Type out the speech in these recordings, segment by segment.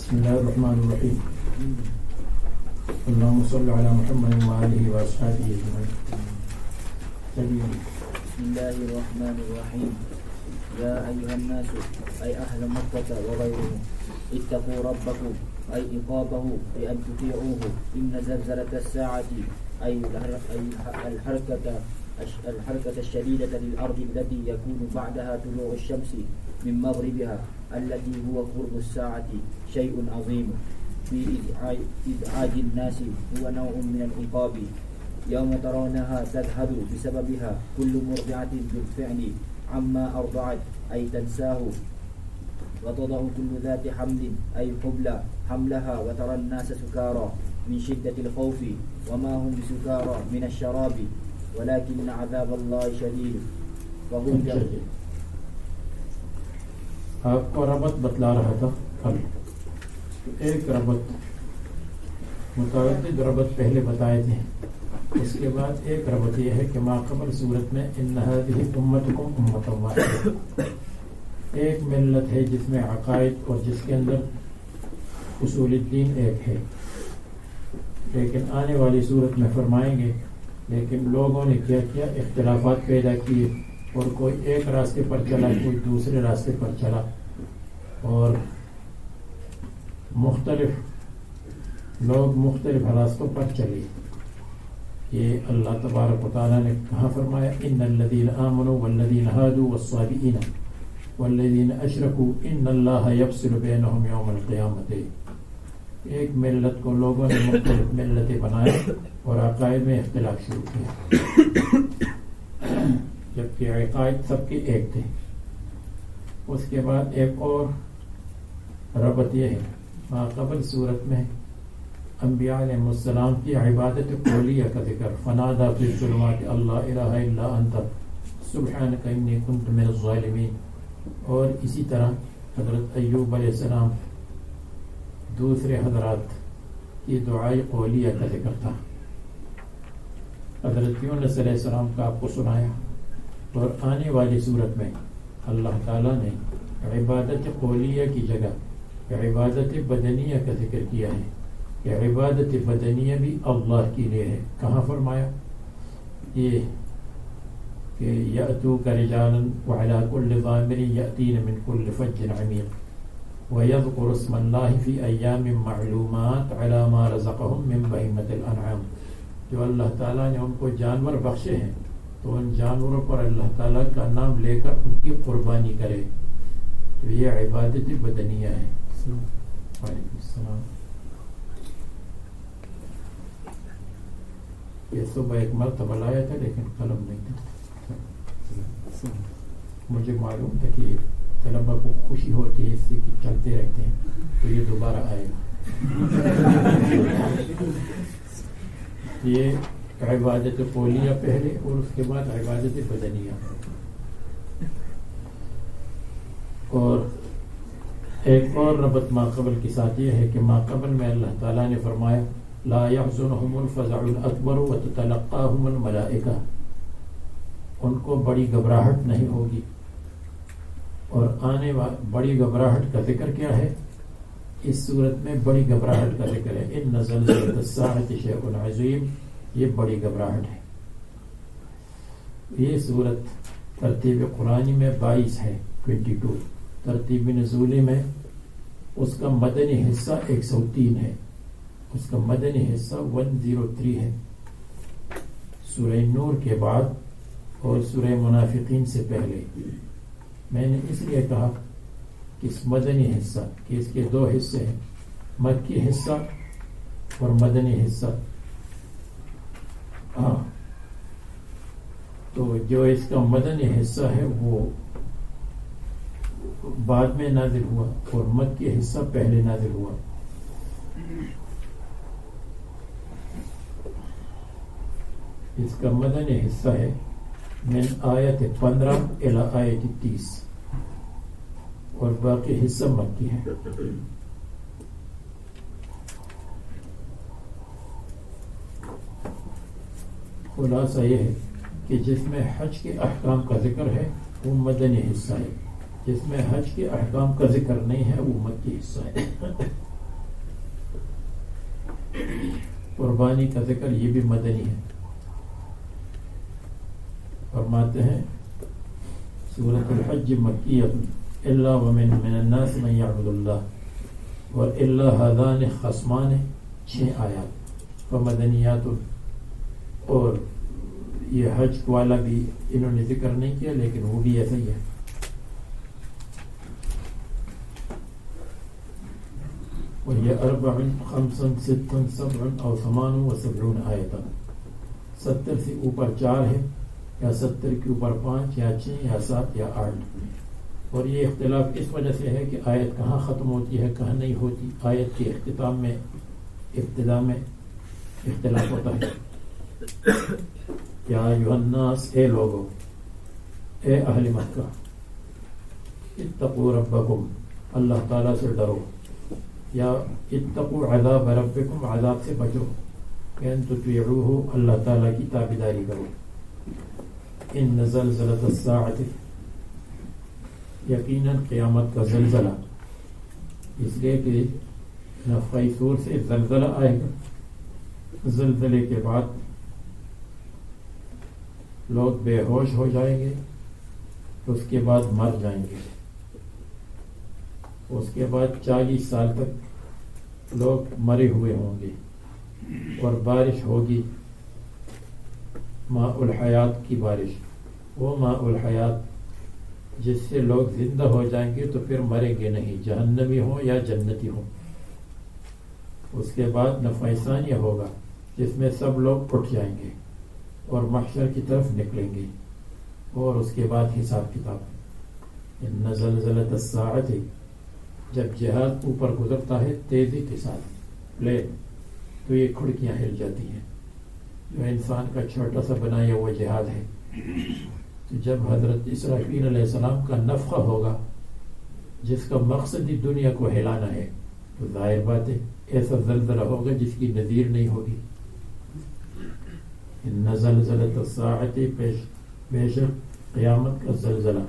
بسم الله الرحمن الرحيم. اللهم صل على محمد وآله وأصحابه أجمعين. بسم الله الرحمن الرحيم. يا أيها الناس أي أهل مكة وغيرهم اتقوا ربكم أي إقامه بأن تطيعوه إن زلزلة الساعة أي الحركة الشديدة للأرض التي يكون بعدها طلوع الشمس من مغربها التي هو قرب الساعة شيء عظيم في إزعاج الناس هو نوع من العقاب يوم ترونها تذهل بسببها كل مرضعة بالفعل عما أرضعت أي تنساه وتضع كل ذات حمل أي حملها وترى الناس سكارى من شدة الخوف وما هم بسكارى من الشراب ولكن عذاب الله شديد وهم آپ کو ربط بتلا رہا تھا کل. ایک ربط متعدد ربط پہلے بتائے تھے. اس کے بعد ایک ربط یہ ہے کہ ما قبل صورت میں ان هذه امتکم امۃ واحدہ، ایک ملت ہے جس میں عقائد اور جس کے اندر اصول الدین ایک ہے. لیکن آنے والی صورت میں فرمائیں گے لیکن لوگوں نے کیا کیا اختلافات پیدا کیے، اور کوئی ایک راستے پر چلا، کوئی دوسرے راستے پر چلا، اور مختلف لوگ مختلف راستوں پر چلے. یہ اللہ تبارک و تعالیٰ نے کہاں فرمایا ان الذین آمنوا والذین هادوا والصابئین والذین اشرکوا ان اللہ یفصل بینہم یوم القیامۃ. ایک ملت کو لوگوں نے مختلف ملتیں بنائے اور عقائد میں اختلاف شروع کیا، جبکہ عقائد سب کے ایک تھے. اس کے بعد ایک اور ربط یہ ہے ما قبل صورت میں انبیاء علیہ السلام کی عبادت قولیہ کا ذکر، فنادى فی الظلمات اللہ الہ الا انت سبحانک انی کنت من الظالمین. اور اسی طرح حضرت ایوب علیہ السلام، دوسرے حضرات کی دعائے قولیہ کا ذکر تھا. حضرت یونس علیہ السلام کا آپ کو سنایا. اور آنے والی صورت میں اللہ تعالیٰ نے عبادت قولیہ کی جگہ عبادت بدنیہ کا ذکر کیا ہے کہ عبادت بدنیہ بھی اللہ کے لیے ہے. کہاں فرمایا؟ یہ کہ یأتوک رجالا وعلی کل ضامر یأتین من کل فج عمیق وَيَذْكُرُ اسْمَ اللَّهِ فِي أَيَّامٍ مَّعْلُومَاتٍ عَلَى مَا رَزَقَهُم مِّن بَهِيمَةِ الْأَنْعَامِ. جو اللہ تعالیٰ نے ان کو جانور بخشے ہیں تو ان جانوروں پر اللہ تعالیٰ کا نام لے کر ان کی قربانی کرے. تو یہ عبادت بدنیہ ہے. وعلیکم السلام. یہ صبح ایک مرتبہ لایا تھا لیکن قلم نہیں تھا. مجھے معلوم تھا کہ طلبہ کو خوشی ہوتی ہے اس سے کہ چلتے رہتے ہیں تو یہ دوبارہ آئے گا. یہ عبادت قولیہ پہلے اور اس کے بعد عبادت بدنیہ. اور ایک اور ربط ماقبل کے ساتھ یہ ہے کہ ماقبل میں اللہ تعالیٰ نے فرمایا لا يحزنهم الفزع الاکبر وتتلقاهم الملائکہ. ان کو بڑی گھبراہٹ نہیں ہوگی. اور آنے بڑی گھبراہٹ کا ذکر کیا ہے؟ اس صورت میں بڑی گھبراہٹ کا ذکر ہے. ان زلزلۃ الساعۃ شیء عظیم. یہ بڑی گھبراہٹ ہے. یہ صورت ترتیب قرآنی میں 22 ہے 22. ترتیب نزولی میں اس کا مدنی حصہ 103 ہے. اس کا مدنی حصہ 103 ہے. سورہ نور کے بعد اور سورہ منافقین سے پہلے. میں نے اس لیے کہا کہ اس مدنی حصہ کہ اس کے 2 حصے ہیں، مکی حصہ اور مدنی حصہ. تو جو اس کا مدنی حصہ ہے وہ بعد میں نازل ہوا اور مکی حصہ پہلے نازل ہوا. اس کا مدنی حصہ ہے من آیت 15 الی آیت 30 اور باقی حصہ مکی ہے. خلاصہ یہ ہے کہ جس میں حج کے احکام کا ذکر ہے وہ مدنی حصہ ہے، جس میں حج کے احکام کا ذکر نہیں ہے وہ مکی حصہ ہے. قربانی کا ذکر یہ بھی مدنی ہے. فرماتے ہیں سورۃ الحج مکیۃ الا ومن الناس من یعبد اللہ اور الا هذان خصمان 6 آیات فمدنیات. اور یہ حج والا بھی انہوں نے ذکر نہیں کیا لیکن وہ بھی ایسا ہی ہے. اور یہ 4 5 6 7 او 78 آیات 70 سے اوپر 4 ہے یا 70 کے اوپر 5 یا 6 یا 7 یا 8. اور یہ اختلاف اس وجہ سے ہے کہ آیت کہاں ختم ہوتی ہے کہاں نہیں ہوتی. آیت کے اختتام میں ابتدا میں اختلاف ہوتا ہے. یا ایھا الناس، اے لوگو، اے اہل مکہ، اتقوا ربکم، اللہ تعالیٰ سے ڈرو، یا اتقوا عذاب ربکم، عذاب سے بچو، ان تطیعوہ، اللہ تعالیٰ کی تابعداری کرو. ان زلزلۃ الساعۃ، یقیناً قیامت کا زلزلہ، اس لیے کہ نفخہ صور سے زلزلہ آئے گا. زلزلے کے بعد لوگ بے ہوش ہو جائیں گے، اس کے بعد مر جائیں گے. اس کے بعد 40 سال تک لوگ مرے ہوئے ہوں گے اور بارش ہوگی، ماء الحیات کی بارش. وہ ماء الحیات جس سے لوگ زندہ ہو جائیں گے تو پھر مریں گے نہیں، جہنمی ہوں یا جنتی ہوں. اس کے بعد نفخہ ثانیہ ہوگا جس میں سب لوگ اٹھ جائیں گے اور محشر کی طرف نکلیں گے، اور اس کے بعد حساب کتاب. ان زلزلۃ الساعۃ، جب جہاز اوپر گزرتا ہے تیزی کے ساتھ پلین، تو یہ کھڑکیاں ہل جاتی ہیں. جو انسان کا چھوٹا سا بنایا ہوا جہاز ہے، تو جب حضرت اسرافیل علیہ السلام کا نفخہ ہوگا جس کا مقصد ہی دنیا کو ہلانا ہے، تو ظاہر بات ہے ایسا زلزلہ ہوگا جس کی نظیر نہیں ہوگی. ان زلزلۃ الساعۃ، بے شک قیامت کا زلزلہ،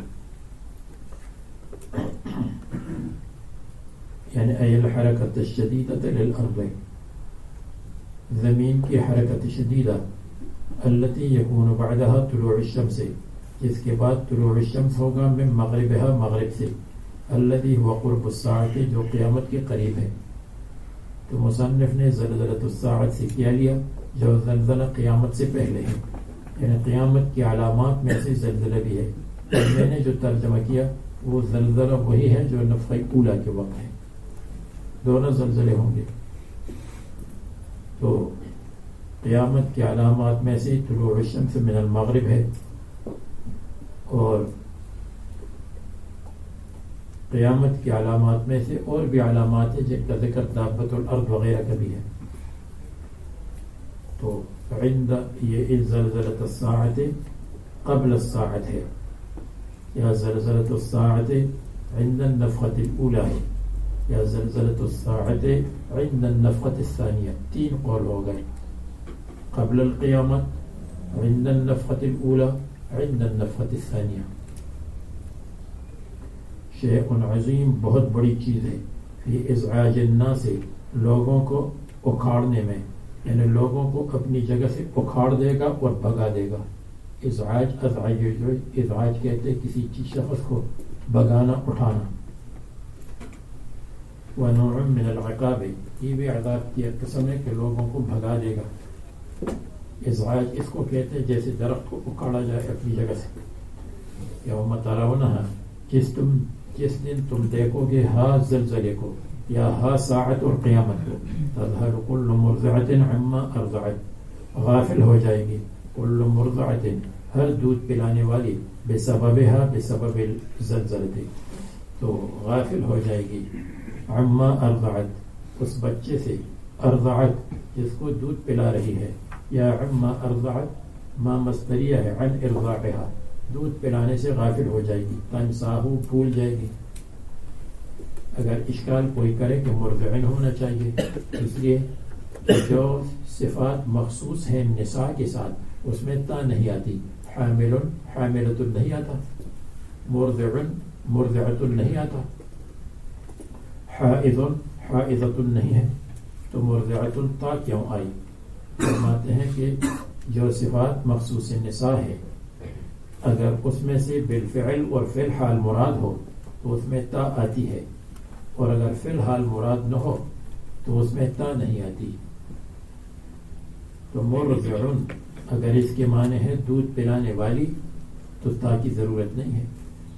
یعنی ای الحرکۃ الشدیدۃ للارض، زمین کی حرکت شدیدہ، التي یکون بعدها طلوع الشمس، جس کے بعد طلوع الشمس ہوگا من مغربها مغرب سے، الذي هو قرب الساعة جو قیامت کے قریب ہے۔ تو مصنف نے زلزلۃ الساعۃ سے کیا لیا جو زلزلہ قیامت سے پہلے ہے، یعنی قیامت کی علامات میں سے زلزلہ بھی ہے۔ اور میں نے جو ترجمہ کیا وہ زلزلہ وہی ہے جو نفخہ اولا کے وقت ہے، دونوں زلزلے ہوں گے۔ تو قیامت کی علامات میں سے طلوع الشمس من المغرب ہے، اور قیامت کی علامات میں سے اور بھی علامات ہیں جن کا ذکر دابۃ الارض وغیرہ کا بھی ہے۔ تو عند یہ زلزلۃ الساعۃ قبل الساعۃ ہے، یا زلزلۃ الساعۃ عند النفخۃ الاولی ہے، یا زلزلۃ الساعۃ عند النفخۃ الثانیہ، تین قول ہو گئے، قبل القیامت، عند النفخۃ الاولی، عند النفخۃ الثانیہ۔ شیء عظیم بہت بڑی چیز ہے، فی ازعاج الناس لوگوں کو اکھاڑنے میں، یعنی لوگوں کو اپنی جگہ سے اکھاڑ دے گا اور بھگا دے گا۔ ازعاج ازعاج کہتے ہیں کسی چیز شخص کو بھگانا، اٹھانا۔ ونوع من العقاب یہ بھی عذاب کی ایک قسم ہے کہ لوگوں کو بھگا دے گا۔ ازعاج اس کو کہتے ہیں جیسے درخت کو اکھاڑا جائے اپنی جگہ سے۔ یوم ترونہا جس دن تم دیکھو گے ہا زلزلے کو، یا ہا ساعت اور قیامت کو، تذہل کل مرضعۃ عما ارضعت غافل ہو جائے گی، کل مرضعۃ ہر دودھ پلانے والی، بسببہا بسبب الزلزلہ تو غافل ہو جائے گی، عما ارضعت اس بچے سے، ارضعت جس کو دودھ پلا رہی ہے، یا عما ارضعت ما مصدریہ ہے، عن ارضاعہا دودھ پلانے سے غافل ہو جائے گی، تنساہو بھول جائے گی۔ اگر اشکال کوئی کرے کہ مرضعن ہونا چاہیے، اس لیے جو صفات مخصوص ہیں نساء کے ساتھ اس میں تا نہیں آتی، حامل حاملۃ نہیں آتا، مرضعن مرضعۃ نہیں آتا، حائض حائضۃ نہیں ہے، تو مرضعۃ تا کیوں آئی؟ فرماتے ہیں کہ جو صفات مخصوص نساء ہے اگر اس میں سے بالفعل اور فی الحال مراد ہو تو اس میں تا آتی ہے، اور اگر فی الحال مراد نہ ہو تو اس میں تا نہیں آتی۔ تو مرضعن اگر اس کے معنی ہے دودھ پلانے والی تو تا کی ضرورت نہیں ہے،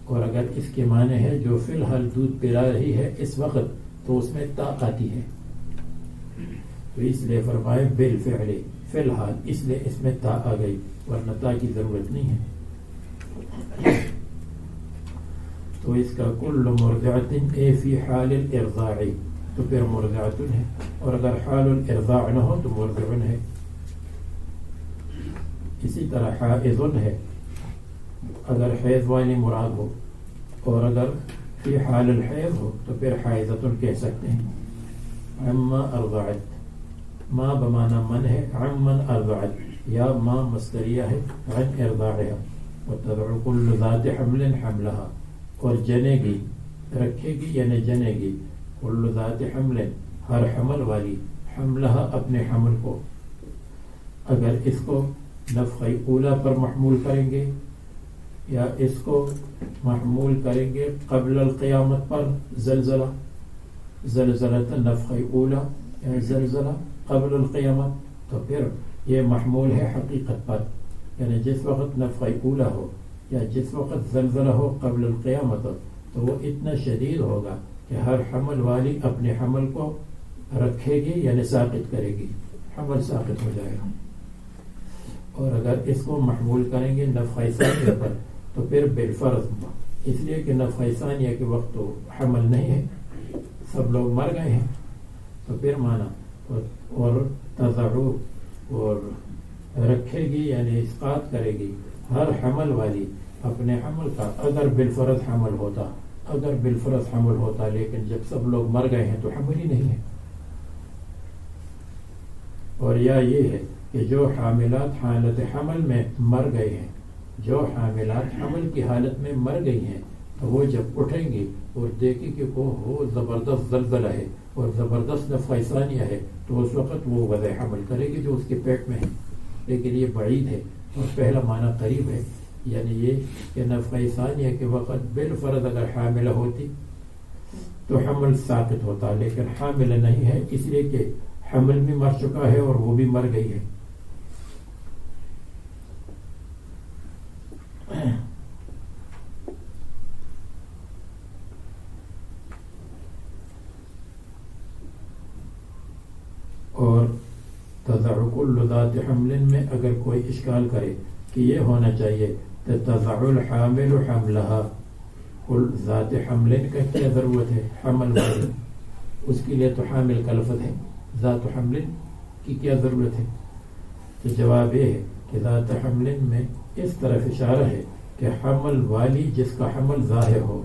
اور اگر اس کے معنی ہے جو فی الحال دودھ پلا رہی ہے اس وقت تو اس میں تا آتی ہے۔ تو اس لیے فرمائے بالفعل فی الحال، اس لیے اس میں تا آ گئی، ورنہ تا کی ضرورت نہیں ہے۔ تو اس کا کل مرضعۃ اے فی حال الارضاع تو پھر مرضعۃ ہے، اور اگر حال الارضاع نہ ہو تو مرضع ہے۔ اسی طرح حائض ہے اگر حیض والی مراد ہو، اور اگر فی حال الحیض ہو تو پھر حائضۃ کہہ سکتے ہیں۔ عما ارضعت ما بمانا من ہے، عمن ارضعت یا ما مصدریہ ہے، عن ارضاعها، وتدعو كل ذات حمل حملها اور جنے گی رکھے گی یعنی جنے گی، كل ذات حمل ہر حمل والی، حملها اپنے حمل کو۔ اگر اس کو نفخہ اولا پر محمول کریں گے یا اس کو محمول کریں گے قبل القیامت پر، زلزلہ زلزلۃ نفخہ اولا یعنی زلزلہ قبل القیامت، تو پھر یہ محمول ہے حقیقت پر، یعنی جس وقت نفخہ اولا ہو یا جس وقت زلزلہ ہو قبل القیامت تو وہ اتنا شدید ہوگا کہ ہر حمل والی اپنے حمل کو رکھے گی یعنی ساقط کرے گی، حمل ساقط ہو جائے گا۔ اور اگر اس کو محمول کریں گے نفخہ ثانیہ پر تو پھر بالفرض، اس لیے کہ نفخہ ثانیہ کے وقت تو حمل نہیں ہے، سب لوگ مر گئے ہیں، تو پھر مانا اور تضعو اور رکھے گی یعنی اسقاط کرے گی ہر حمل والی اپنے حمل کا، اگر بالفرض حمل ہوتا، اگر بالفرض حمل ہوتا، لیکن جب سب لوگ مر گئے ہیں تو حمل ہی نہیں ہے۔ اور یا یہ ہے کہ جو حاملات حالت حمل میں مر گئے ہیں، جو حاملات حمل کی حالت میں مر گئی ہیں، تو وہ جب اٹھیں گی اور دیکھیں کہ وہ زبردست زلزلہ ہے اور زبردست نفخہ ثانیہ ہے، تو اس وقت وہ وضع حمل کرے گی جو اس کے پیٹ میں ہے۔ لیکن یہ بعید ہے اور پہلا معنی قریب ہے یعنی یہ کہ نفخہ ثانیہ کے وقت بالفرض اگر حاملہ ہوتی تو حمل ثابت ہوتا، لیکن حاملہ نہیں ہے اس لیے کہ حمل بھی مر چکا ہے اور وہ بھی مر گئی ہے. اور تضع کل ذات حمل میں اگر کوئی اشکال کرے کہ یہ ہونا چاہیے تو تضع الحامل حملها، کل ذات حمل کا کیا ضرورت ہے؟ حمل والی، اس کے لیے تو حامل کا لفظ ہے، ذات حمل کی کیا ضرورت ہے؟ تو جواب یہ ہے کہ ذات حمل میں اس طرف اشارہ ہے کہ حمل والی جس کا حمل ظاہر ہو.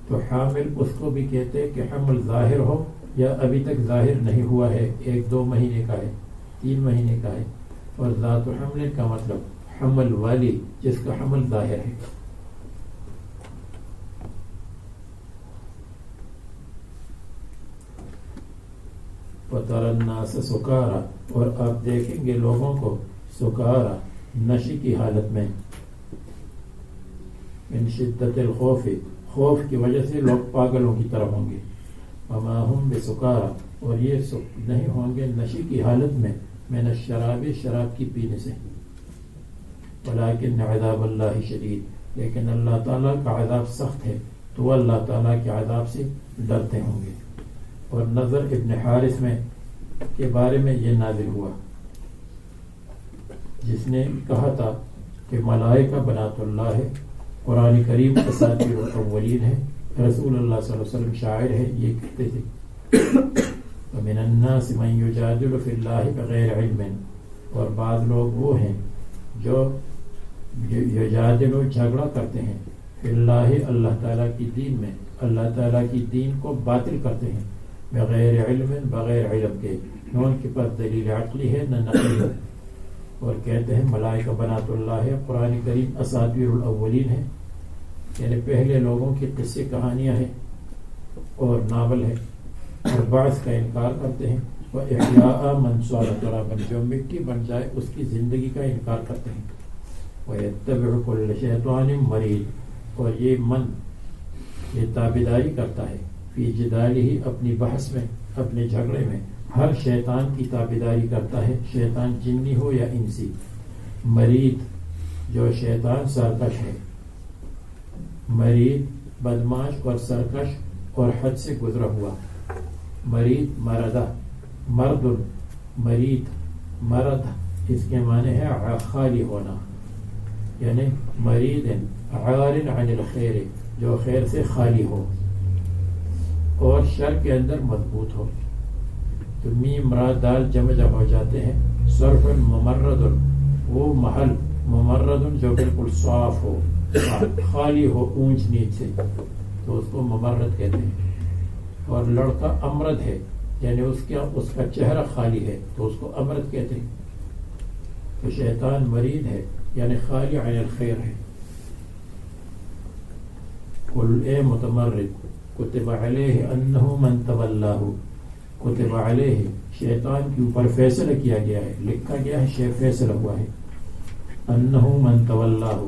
تو حامل اس کو بھی کہتے ہیں کہ حمل ظاہر ہو یا ابھی تک ظاہر نہیں ہوا ہے، 1-2 مہینے کا ہے، 3 مہینے کا ہے. اور ذات حمل کا مطلب حمل والی جس کا حمل ظاہر ہے. وَتَرَى النَّاسَ سُكَارَى، اور آپ دیکھیں گے لوگوں کو سکارا، نشے کی حالت میں، من شدت الخوف، خوف کی وجہ سے لوگ پاگلوں کی طرح ہوں گے. وما هم بسکارا، اور یہ نہیں ہوں گے نشے کی حالت میں، من الشراب، شراب کی پینے سے. ولكن عذاب اللہ شدید، لیکن اللہ تعالیٰ کا عذاب سخت ہے، تو وہ اللہ تعالیٰ کے عذاب سے ڈرتے ہوں گے. اور نضر ابن حارث میں کے بارے میں یہ نازل ہوا جس نے کہا تھا کہ ملائکہ بنات اللہ ہے، قرآن کریم اساطیر الاولین ہے، رسول اللہ صلی اللہ علیہ وسلم شاعر ہے، یہ کہتے تھے. ومن الناس من یجادل فی اللہ بغیر علم، اور بعض لوگ وہ ہیں جو یجادل جھگڑا کرتے ہیں فی اللہ، اللہ تعالیٰ کی دین میں، اللہ تعالیٰ کی دین کو باطل کرتے ہیں، بغیر علم، بغیر علم کے، نہ ان کے پاس دلیل عقلی ہے نہ نقلی ہے. اور کہتے ہیں ملائکہ بنات اللہ ہے، قرآن کریم اساطیر الاولین ہے، یعنی پہلے لوگوں کی قصے کہانیاں ہیں اور ناول ہے. اور بعض کا انکار کرتے ہیں، وہ احیاء من صار ترابا، جو مٹی بن جائے اس کی زندگی کا انکار کرتے ہیں. وَيَتَّبِعُ كُلَّ شَيْطَانٍ مَرِيدٍ، اور یہ من یہ تابعداری کرتا ہے، فی جدالہ، اپنی بحث میں، اپنے جھگڑے میں، ہر شیطان کی تابعداری کرتا ہے، شیطان جنی ہو یا انسی. مرید، جو شیطان سرکش ہے، مرید بدماش اور سرکش اور حد سے گزرا ہوا. مرید مردہ، مرد، مرید مرد، اس کے معنی ہے خالی ہونا، یعنی مرید عار عن الخیر، جو خیر سے خالی ہو اور شر کے اندر مضبوط ہو. تو میم را دال جمع ہو جاتے ہیں. صرف ممرد، وہ محل، ممرد جو بالکل صاف ہو، خالی ہو اونچ نیچ سے، تو اس کو ممرد کہتے ہیں. اور لڑکا امرد ہے، یعنی اس کا چہرہ خالی ہے، تو اس کو امرد کہتے ہیں. تو شیطان مرید ہے یعنی خالی عن الخیر ہے. قل اے متمرد، کتب علیہ انہ من تولاہ، کتب علیہ، شیطان کے اوپر فیصلہ کیا گیا ہے، لکھا گیا ہے، فیصلہ ہوا ہے، انہ من تولاہ،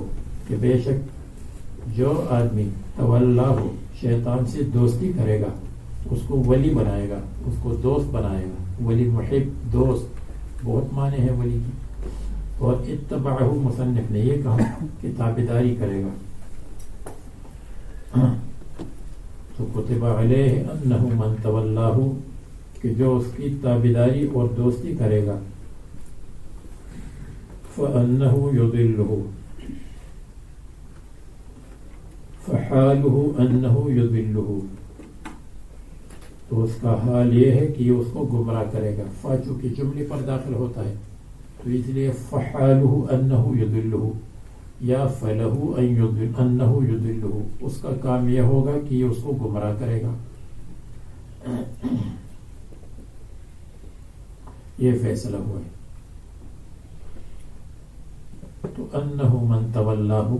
کہ بے شک جو آدمی تولاہ، شیطان سے دوستی کرے گا، اس کو ولی بنائے گا، اس کو دوست بنائے گا. ولی محب، دوست، بہت معنی ہے ولی کی. اور اتبعہ، مصنف نے یہ کہا کہ تابعداری کرے گا. تو کتب علیہ انہ من تولاہ، کہ جو اس کی تابعداری اور دوستی کرے گا، فانہ یضلہ، فحالہ انہ یضلہ، تو اس کا حال یہ ہے کہ یہ اس کو گمراہ کرے گا. فا چونکہ جملے پر داخل ہوتا ہے تو اس لیے فحالہ انہ یضلہ یا فلہ انہ یضلہ، اس کا کام یہ ہوگا کہ یہ اس کو گمراہ کرے گا. یہ فیصلہ ہوا ہے. تو انہ من تولاہ،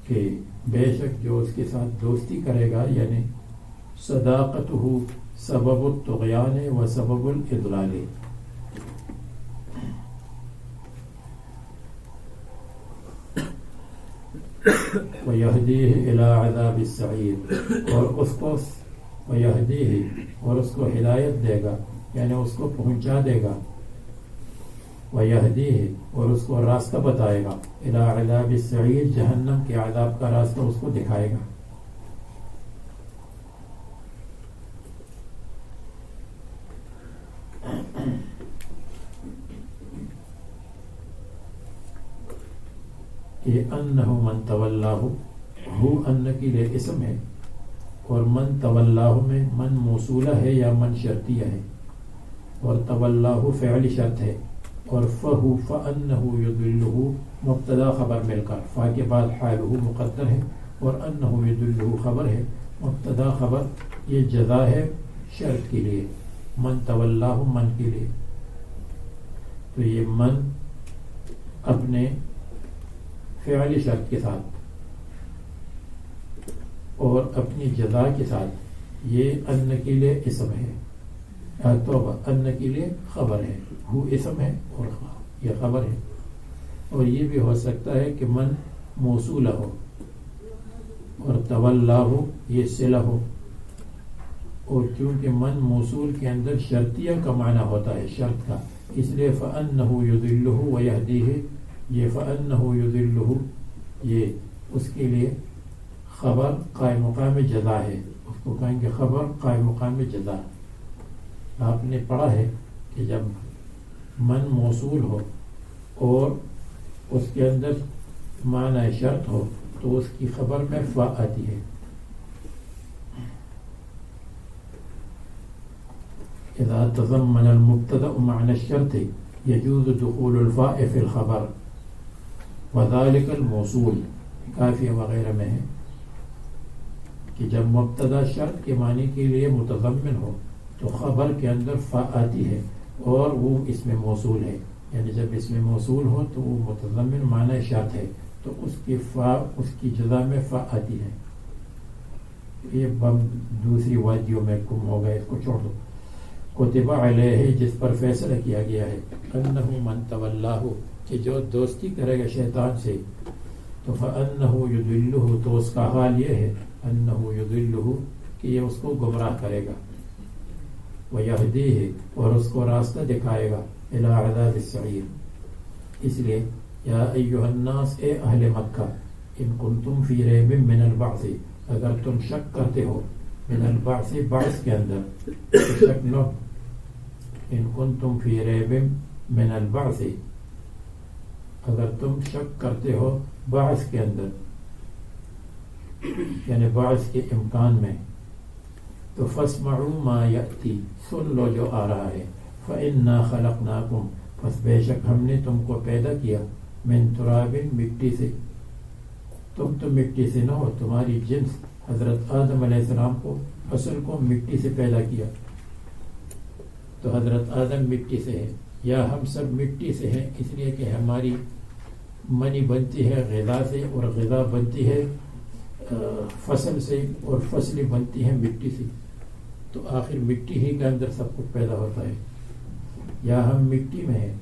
کہ بے شک جو اس کے ساتھ دوستی کرے گا، یعنی صداقتہ سبب الطغیان و سبب الاضلال، وَيَهْدِيهِ إِلَىٰ عَذَابِ السَّعِيرِ، اور اس کو وَيَهْدِيهِ، اور اس کو ہدایت دے گا، یعنی اس کو پہنچا دے گا، وَيَهْدِيهِ، اور اس کو راستہ بتائے گا، إِلَىٰ عَذَابِ السَّعِيرِ، جہنم کے عذاب کا راستہ اس کو دکھائے گا۔ یہ انہ من تولاہ، ہو ان کے لیے اسم ہے، اور من تولاہ میں من موصولہ ہے یا من شرطیہ ہے، اور تولاہ فعل شرط ہے، اور فہو فانہ یضلہ مبتدا خبر مل کر، فا کے بعد حالہ مقدر ہے اور انہ یضلہ خبر ہے، مبتدا خبر یہ جزا ہے شرط کے لیے، من تولاہ من کے لیے، تو یہ من اپنے فعل شرط کے ساتھ اور اپنی جزا کے ساتھ، یہ ان کے لیے اسم ہے، توبہ ان کے لیے خبر ہے، ہو اسم ہے اور یہ خبر ہے، اور یہ بھی ہو سکتا ہے کہ من موصولہ ہو اور تولا ہو یہ صلہ ہو، اور چونکہ من موصول کے اندر شرطیہ کا معنی ہوتا ہے شرط کا، اس لیے فَأَنَّهُ يُضِلُّهُ وَيَهْدِيهِ، یہ فَأَنَّهُ يُضِلُّهُ یہ اس کے لیے خبر قائم مقام جزا ہے، اس کو کہیں گے خبر قائم مقام جزا۔ آپ نے پڑھا ہے کہ جب من موصول ہو اور اس کے اندر معنی شرط ہو تو اس کی خبر میں فا آتی ہے۔ اذا تضمن المبتدأ معنى الشرط يجوز دخول الفاء في الخبر وذلك الموصول، کافیہ وغیرہ میں ہے کہ جب مبتدا شرط کے معنی کے لیے متضمن ہو تو خبر کے اندر فا آتی ہے اور وہ اسم موصول ہے، یعنی جب اسم موصول ہو تو وہ متضمن معنی شرط ہے تو اس کی فا اس کی جزا میں فا آتی ہے۔ یہ دوسری وادیوں میں گم ہو گئے، اس کو چھوڑ دو۔ کتب علیہ، جس پر فیصلہ کیا گیا ہے، انہ من تولاہ، کہ جو دوستی کرے گا شیطان سے، تو فانہ یضلہ، تو اس کا حال یہ ہے انہ یضلہ کہ یہ اس کو گمراہ کرے گا، ویہدیہ، اور اس کو راستہ دکھائے گا، الی عذاب السعیر۔ اس لیے یا ایھا الناس، اے اہل مکہ، ان کنتم فی ریب من البعث، اگر تم شک کرتے ہو من البعث، بعث کے اندر شک نہ، ان کنتم فی ریب من البعث، اگر تم شک کرتے ہو بعث کے اندر، یعنی بعث کے امکان میں، تو فاسمعوا ما یأتی، سن لو جو آ رہا ہے، فإنا خلقناکم، پس بے شک ہم نے تم کو پیدا کیا، من تراب، مٹی سے، تم تو مٹی سے نہ ہو، تمہاری جنس حضرت آدم علیہ السلام کو اصل کو مٹی سے پیدا کیا، تو حضرت آدم مٹی سے ہے، یا ہم سب مٹی سے ہیں، اس لیے کہ ہماری منی بنتی ہے غذا سے، اور غذا بنتی ہے فصل سے، اور فصلیں بنتی ہیں مٹی سے، تو آخر مٹی ہی کے اندر سب کچھ پیدا ہوتا ہے، یا ہم مٹی میں ہیں،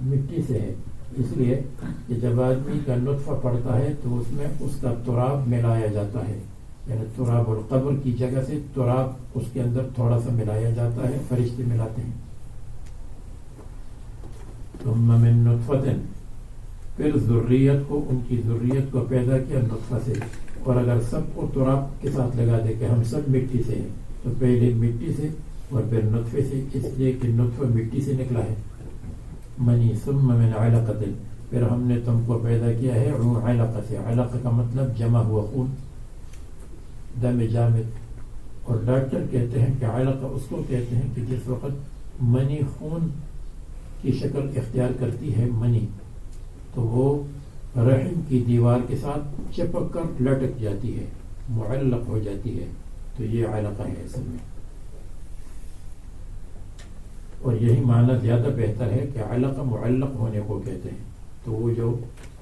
مٹی سے ہے، اس لیے کہ جب آدمی کا نطفہ پڑتا ہے تو اس میں اس کا تراب ملایا جاتا ہے، یعنی تراب القبر کی جگہ سے تراب اس کے اندر تھوڑا سا ملایا جاتا ہے، فرشتے ملاتے ہیں۔ ثم من نطفۃ، پھر ذریت کو، ان کی ذریت کو پیدا کیا نطفہ سے، اور اگر سب کو تراب کے ساتھ لگا دے کہ ہم سب مٹی سے ہیں، تو پہلے مٹی سے اور پھر نطفے سے، اس لیے کہ نطفہ مٹی سے نکلا ہے، منی، ثم من علقۃ، پھر ہم نے تم کو پیدا کیا ہے علقہ سے، علقہ کا مطلب جمع ہوا خون، دم جامد، اور ڈاکٹر کہتے ہیں کہ علقہ اس کو کہتے ہیں کہ جس وقت منی خون کی شکل اختیار کرتی ہے منی، تو وہ رحم کی دیوار کے ساتھ چپک کر لٹک جاتی ہے، معلق ہو جاتی ہے، تو یہ علقہ ہے اصل میں، اور یہی معنی زیادہ بہتر ہے کہ علقہ معلق ہونے کو کہتے ہیں، تو وہ جو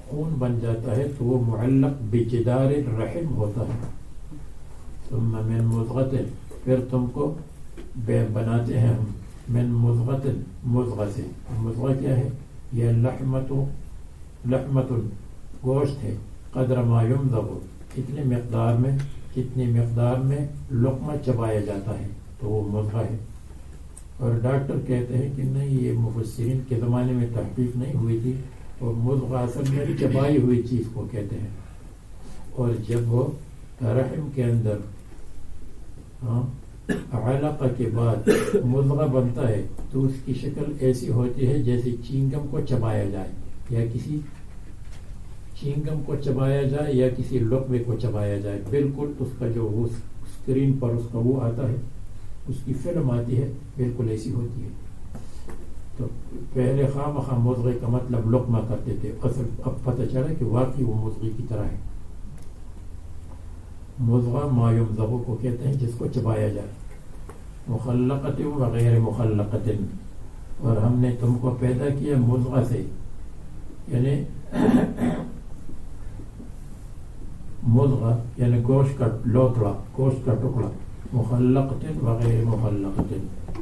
خون بن جاتا ہے تو وہ معلق بجدار الرحم ہوتا ہے۔ ثم من مضغۃ، پھر تم کو بناتے ہیں ہم من مضغۃ، مضغہ سے، مضغہ کیا ہے؟ یہ لحمت گوشت ہے، قدر ما یمضغ، اتنی مقدار میں لقمہ چبایا جاتا ہے تو وہ مضغہ ہے. اور ڈاکٹر کہتے ہیں کہ نہیں، یہ مفسرین کے زمانے میں تحقیق نہیں ہوئی تھی، اور مضغہ اصل میں چبائی ہوئی چیز کو کہتے ہیں. اور جب وہ رحم کے اندر علقہ کے بعد مضغہ بنتا ہے تو اس کی شکل ایسی ہوتی ہے جیسے چینگم کو چبایا جائے، یا کسی چینگم کو چبایا جائے یا کسی لقمے کو چبایا جائے. بالکل اس کا جو وہ اسکرین پر اس کا وہ آتا ہے، اس کی فلم آتی ہے، بالکل ایسی ہوتی ہے. تو پہلے خواہ مخواہ مضغے کا مطلب لقمہ کرتے تھے، اصل اب پتہ چلا کہ واقعی وہ مضغے کی طرح ہے. مضغہ ما یمضغ کو کہتے ہیں جس کو چبایا جائے. مخلقۃ و غیر مخلقۃ، اور ہم نے تم کو پیدا کیا مضغہ سے، یعنی مضغہ یعنی گوشت کا لوتڑا، گوشت کا ٹکڑا. مخلقۃ و غیر مخلقۃ،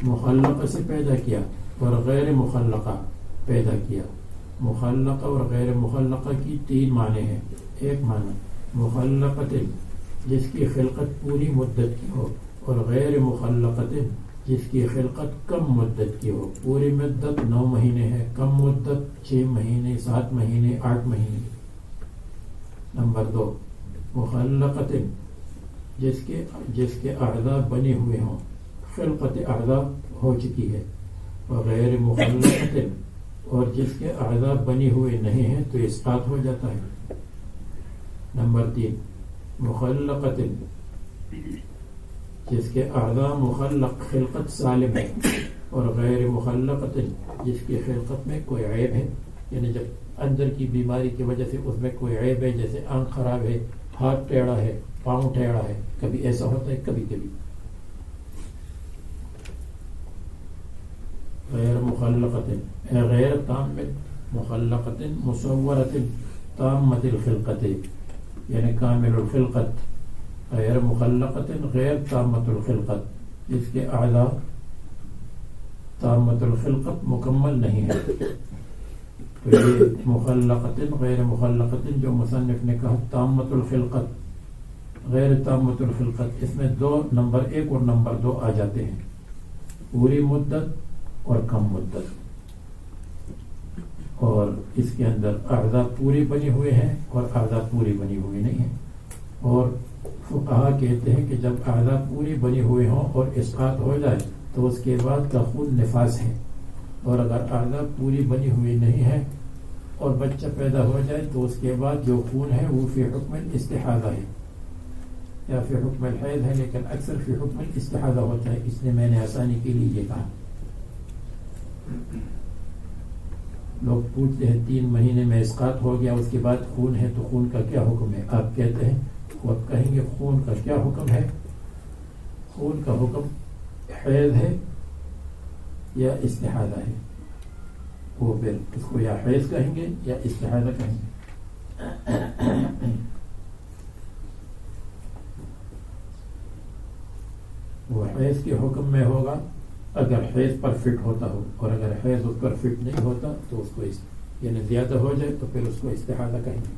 مخلقہ سے پیدا کیا اور غیر مخلقہ پیدا کیا. مخلقہ اور غیر مخلقہ کی 3 معنی ہیں. ایک معنی مخلقۃ جس کی خلقت پوری مدت کی ہو، اور غیر مخلقۃ جس کی خلقت کم مدت کی ہو. پوری مدت 9 مہینے ہے، کم مدت 6 مہینے، 7 مہینے، 8 مہینے. نمبر 2 مخلقۃ جس کے اعضاء بنے ہوئے ہوں، خلقت اعضاء ہو چکی ہے. اور غیر مخلقۃ اور جس کے اعضاء بنے ہوئے نہیں ہیں تو اسقاط ہو جاتا ہے. نمبر 3 مخلقۃ جس کے اعضاء مخلق خلقت سالم ہے، اور غیر مخلقۃ جس کی خلقت میں کوئی عیب ہے، یعنی جب اندر کی بیماری کی وجہ سے اس میں کوئی عیب ہے، جیسے آنکھ خراب ہے، ہاتھ ٹیڑھا ہے، پاؤں ٹیڑھا ہے، کبھی ایسا ہوتا ہے کبھی کبھی. غیر مخلقۃ غیر تام مخلقۃ مصورۃ تامۃ الخلقۃ، یعنی کامل الخلقت. غیر مخلقۃ غیر تامۃ الخلقت جس کے اعضاء تامۃ الخلقت مکمل نہیں ہے. تو یہ مخلقۃ غیر مخلقۃ جو مصنف نے کہا تامۃ الخلقت غیر تامۃ الخلقت، اس میں 2 نمبر 1 اور نمبر 2 آ جاتے ہیں، پوری مدت اور کم مدت. اور اس کے اندر اعضاء پوری بنی ہوئے ہیں اور اعضاء پوری بنی ہوئی نہیں ہیں. اور فقہا کہتے ہیں کہ جب اعضاء پوری بنی ہوئے ہوں اور اسقاط ہو جائے تو اس کے بعد کا خون نفاس ہے. اور اگر اعضاء پوری بنی ہوئی نہیں ہے اور بچہ پیدا ہو جائے تو اس کے بعد جو خون ہے وہ فی حکم الاستحاضہ ہے یا فی حکم الحیض ہے، لیکن اکثر فی حکم الاستحاضہ ہوتا ہے. اس لیے میں نے آسانی کے لیے یہ کہا. لوگ پوچھتے ہیں 3 مہینے میں اسقاط ہو گیا، اس کے بعد خون ہے تو خون کا کیا حکم ہے؟ آپ کہتے ہیں، وہ کہیں گے خون کا کیا حکم ہے؟ خون کا حکم حیض ہے یا استحاضہ ہے. وہ پھر اس کو یا حیض کہیں گے یا استحاضہ کہیں گے. وہ حیض کے حکم میں ہوگا اگر حیض پر فٹ ہوتا ہو، اور اگر حیض اس پر فٹ نہیں ہوتا تو اس کو یعنی زیادہ ہو جائے تو پھر اس کو استحاضہ کہیں گے.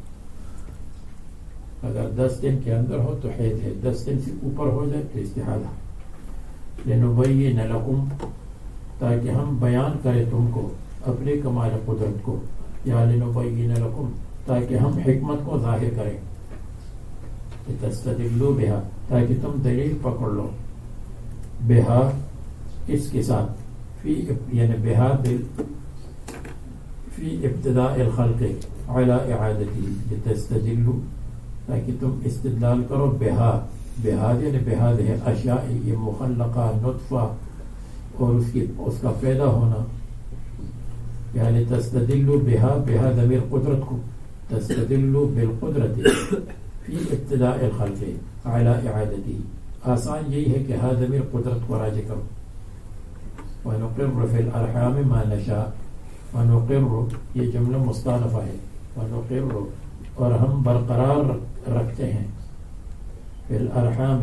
اگر 10 دن کے اندر ہو تو حیض ہے، 10 دن سے اوپر ہو جائے تو استحاضہ. لنبین لکم تاکہ ہم بیان کریں تم کو اپنے کمال قدرت کو، یا لنبین لکم تاکہ ہم حکمت کو ظاہر کریں، تستدلوا بہا تاکہ تم دلیل پکڑ لو، بہا اس کے ساتھ، فی یعنی بہا فی ابتداء الخلق علی اعادتی، تستدلوا تاکہ تم استدلال کرو بہا، بہا یعنی بہاد ہے اشیاء، یہ مخلقہ نطفہ اور اس کا پیدا ہونا، یعنی تستدلوا بہا، بہا ضمیر قدرت کو، تستدلوا بالقدرت فی ابتداء الخلق علی اعادتی. آسان یہی ہے کہ ہا ضمیر قدرت کو راجع کرو. وَنُقِرُّ فِي الْأَرْحَامِ مَا نَشَاءُ، وَنُقِرُّ یہ جملہ مستانفہ ہے، وَنُقِرُّ اور ہم برقرار رکھتے ہیں، فی الارحام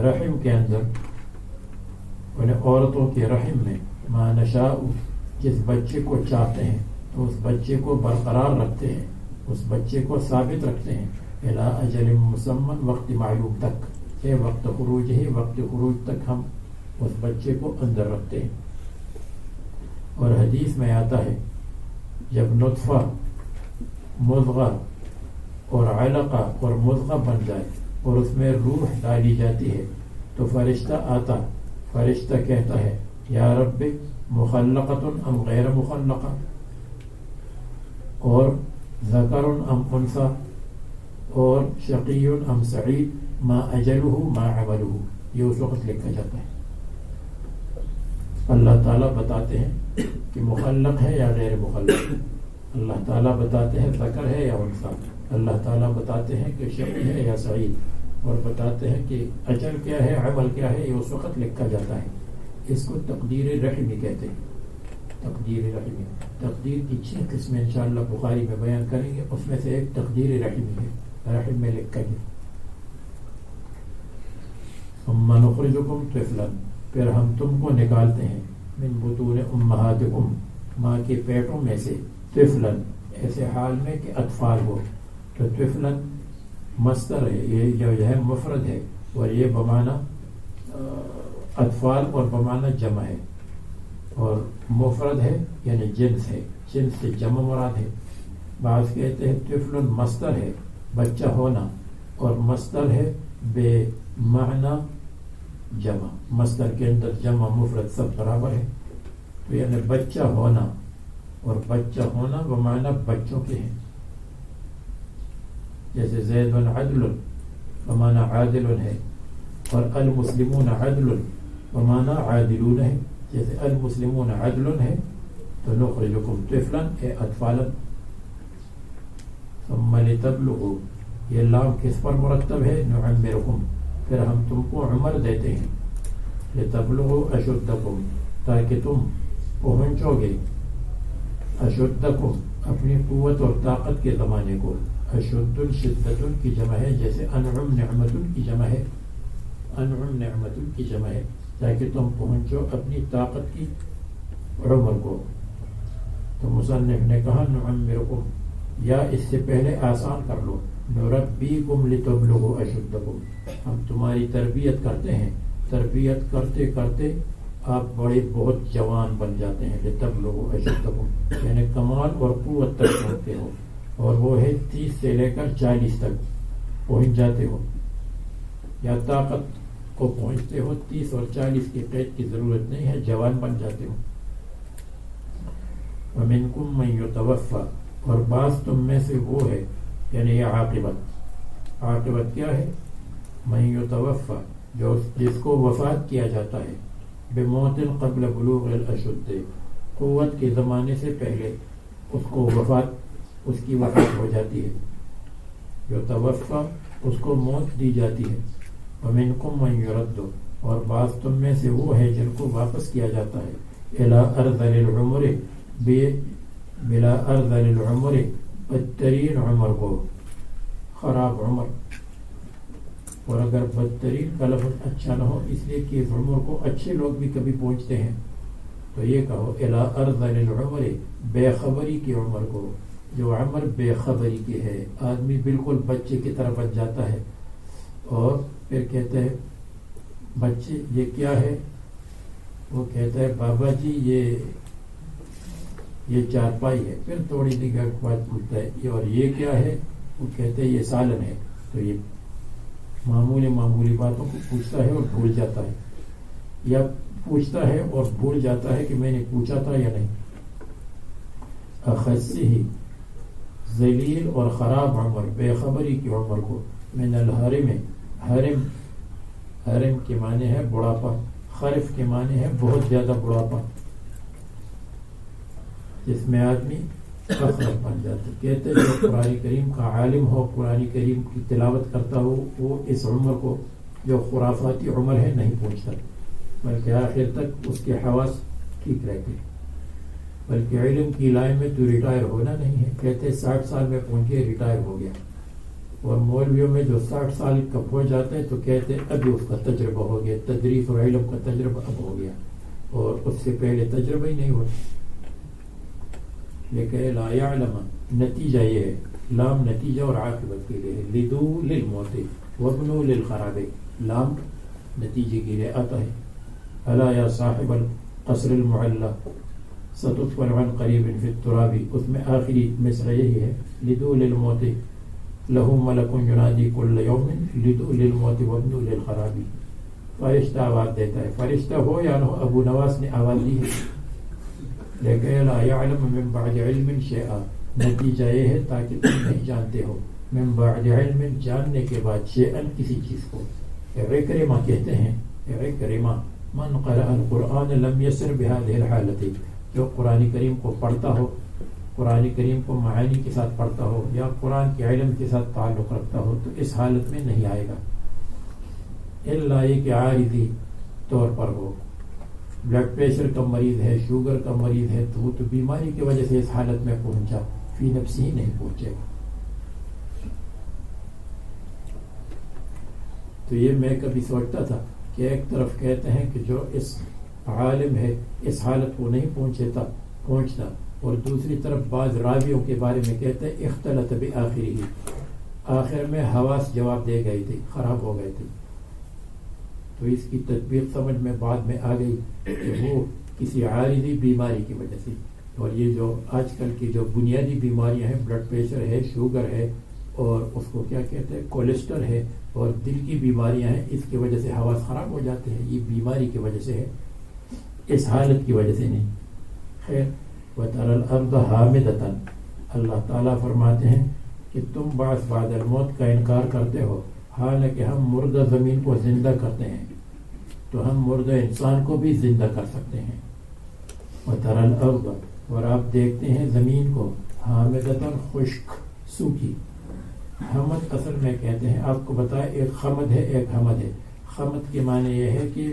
رحم کے اندر، انہیں عورتوں کے رحم میں، ما نشاء جس بچے کو چاہتے ہیں، تو اس بچے کو برقرار رکھتے ہیں، اس بچے کو ثابت رکھتے ہیں الی اجل مسمى، وقت معلوم تک، کہ وقت خروج ہی، وقت خروج تک ہم اس بچے کو اندر رکھتے ہیں۔ اور حدیث میں آتا ہے جب نطفہ، مضغہ اور علقہ اور مضغہ بن جائے اور اس میں روح ڈالی جاتی ہے تو فرشتہ آتا، فرشتہ کہتا ہے یا رب مخلقۃ ام غیر مخلقہ، اور ذکر ام انثی، اور شقی ام سعید، ما اجلہ ما عملہ، یہ اس وقت لکھا جاتا ہے۔ اللہ تعالیٰ بتاتے ہیں کہ مخلق ہے یا غیر مخلق، اللہ تعالیٰ بتاتے ہیں ذکر ہے یا انثی، اللہ تعالیٰ بتاتے ہیں کہ شقی ہے یا سعید، اور بتاتے ہیں کہ اجل کیا ہے، عمل کیا ہے، یہ اس وقت لکھا جاتا ہے۔ اس کو تقدیر رحمی کہتے ہیں، تقدیر رحمی۔ تقدیر کی 6 قسمیں انشاءاللہ بخاری میں بیان کریں گے، اس میں سے ایک تقدیر رحمی ہے، رحم میں لکھا گیا۔ ثم نخرجکم طفلا، پھر ہم تم کو نکالتے ہیں، من بطون امہاتکم، ماں کے پیٹوں میں سے، طفلا ایسے حال میں کہ اطفال ہو، تو طفلا مصدر ہے، یہ جو ہے مفرد ہے، اور یہ بمعنی اطفال اور بمعنی جمع ہے، اور مفرد ہے یعنی جنس ہے، جنس سے جمع مراد ہے۔ بعض کہتے ہیں طفل مصدر ہے بچہ ہونا، اور مصدر ہے بے معنی جمع، مصدر کے اندر جمع مفرد سب برابر ہے، تو یعنی بچہ ہونا، اور بچہ ہونا بمعنی بچوں کے ہیں، جیسے زید عدل بمعنی عادل ہے، اور المسلمون عدل بمعنی عادلون ہے، جیسے المسلمون عدل ہے تو نخرجکم طفلا اے اطفالا۔ ثم لتبلغوا، یہ لام کس پر مرتب ہے؟ نعمرکم، پھر ہم تم کو عمر دیتے ہیں، لتبلغوا اشدکم، تاکہ تم پہنچو گے، اشدکم اپنی قوت اور طاقت کے زمانے کو، اشد شدت کی جمع ہے، جیسے انعم نعمت کی جمع ہے، انعم نعمت کی جمع ہے، تاکہ تم پہنچو اپنی طاقت کی عمر کو۔ تو مصنف نے کہا نعمرکم، یا اس سے پہلے آسان کر لو، نربیکم لتبلغوا اشدکم، ہم تمہاری تربیت کرتے ہیں، تربیت کرتے کرتے آپ بڑے بہت جوان بن جاتے ہیں، لتبلغوا اشدکم یعنی کمال اور قوت تک پہنچتے ہو، اور وہ ہے 30 سے لے کر 40 تک پہنچ جاتے ہو، یا طاقت کو پہنچتے ہو، 30 اور 40 کی قید کی ضرورت نہیں ہے، جوان بن جاتے ہو۔ ومنکم من یتوفی، اور بعض تم میں سے وہ ہے، یعنی یہ عاقبت، عاقبت کیا ہے؟ من یتوفی، جو جس کو وفات کیا جاتا ہے، بموت قبل بلوغ الاشد، قوت کے زمانے سے پہلے اس کو وفات، اس کی وفات ہو جاتی ہے، یتوفی اس کو موت دی جاتی ہے۔ ومنکم من یرد، اور بعض تم میں سے وہ ہے جن کو واپس کیا جاتا ہے، الی ارذل العمر، بلا ارذل العمر، بدترین عمر کو، خراب عمر، اور اگر بدترین کا لفظ اچھا نہ ہو، اس لیے کہ اس عمر کو اچھے لوگ بھی کبھی پہنچتے ہیں، تو یہ کہو الی ارذل العمر، بے خبری کی عمر کو، جو عمر بے خبری کی ہے، آدمی بالکل بچے کی طرف بچ جاتا ہے، اور پھر کہتے ہیں بچے یہ کیا ہے، وہ کہتا ہے بابا جی یہ چارپائی ہے، پھر تھوڑی دیر بعد پوچھتا ہے اور یہ کیا ہے، وہ کہتے ہیں یہ سالن ہے، تو یہ معمولی باتوں کو پوچھتا ہے اور بھول جاتا ہے، یا پوچھتا ہے اور بھول جاتا ہے کہ میں نے پوچھا تھا یا نہیں۔ اخصی ہی ذلیل اور خراب عمر، بے خبری کی عمر کو، من الحرم، حرم کے معنی ہے بڑھاپا، خرف کے معنی ہے بہت زیادہ بڑھاپا، جس میں آدمی فخر بن جاتا۔ کہتے جو قرآن کریم کا عالم ہو، قرآن کریم کی تلاوت کرتا ہو، وہ اس عمر کو جو خرافاتی عمر ہے نہیں پہنچتا، بلکہ آخر تک اس کے حواس ٹھیک رہتے، بلکہ علم کی لائن میں تو ریٹائر ہونا نہیں ہے۔ کہتے 60 سال میں پہنچے ریٹائر ہو گیا، اور مولویوں میں جو 60 سال کا پہنچ جاتے ہیں تو کہتے ابھی اس کا تجربہ ہو گیا، تدریس اور علم کا تجربہ اب ہو گیا، اور اس سے پہلے تجربہ ہی نہیں ہوتا۔ لکہ لا یعلم نتیجہ یہ ہے، لام نتیجہ اور عاقبت کے لیے ہے، لدو للموت وابنو للخراب، لام نتیجے کے لیے آتا ہے. الا یا صاحب القصر المعلّى ستدفن عن قریب فی التراب، اس میں آخری مصرع یہی ہے، لدو للموت لہ ملک ینادی کل یوم لدو للموت وابنو للخراب. فرشتہ آواز دیتا ہے، فرشتہ ہو یا نہ ہو، ابو نواس نے آواز دی ہے. لیکن لا یعلم من بعد علم شیئا، نتیجہ یہ ہے تاکہ تم نہیں جانتے ہو، من بعد علم جاننے کے بعد، شیئا کسی چیز کو. عکرمہ کہتے ہیں، عکرمہ من قرأ القرآن لم یسر بهذه الحالت، جو قرآن کریم کو پڑھتا ہو، قرآن کریم کو معانی کے ساتھ پڑھتا ہو یا قرآن کے علم کے ساتھ تعلق رکھتا ہو تو اس حالت میں نہیں آئے گا، الا یہ کہ عارضی طور پر ہو، بلڈ پریشر کا مریض ہے، شوگر کا مریض ہے، تو وہ تو بیماری کی وجہ سے اس حالت میں پہنچا، فی نفسی ہی نہیں پہنچے گا. تو یہ میں کبھی سوچتا تھا کہ ایک طرف کہتے ہیں کہ جو اس عالم ہے اس حالت کو نہیں پہنچتا، اور دوسری طرف بعض راویوں کے بارے میں کہتے ہیں اختلط بآخری، آخر میں حواس جواب دے گئی تھی، خراب ہو گئے تھے. تو اس کی تطبیق سمجھ میں بعد میں آ گئی کہ وہ کسی عارضی بیماری کی وجہ سے. اور یہ جو آج کل کی جو بنیادی بیماریاں ہیں، بلڈ پریشر ہے، شوگر ہے، اور اس کو کیا کہتے ہیں کولیسٹرول ہے، اور دل کی بیماریاں ہیں، اس کی وجہ سے حواس خراب ہو جاتے ہیں، یہ بیماری کی وجہ سے ہے، اس حالت کی وجہ سے نہیں. خیر، وَتَرَى الْأَرْضَ حَامِدَةً، اللہ تعالیٰ فرماتے ہیں کہ تم بعض بعد الموت کا انکار کرتے ہو، حالانکہ ہم مردہ زمین کو زندہ کرتے ہیں تو ہم مردہ انسان کو بھی زندہ کر سکتے ہیں. وَتَرَى الْأَرْضَ، اور آپ دیکھتے ہیں زمین کو، حامدتاً خشک سوکھی. حمد اصل میں کہتے ہیں، آپ کو بتایا ایک خمد ہے ایک حمد ہے. خمد کے معنی یہ ہے کہ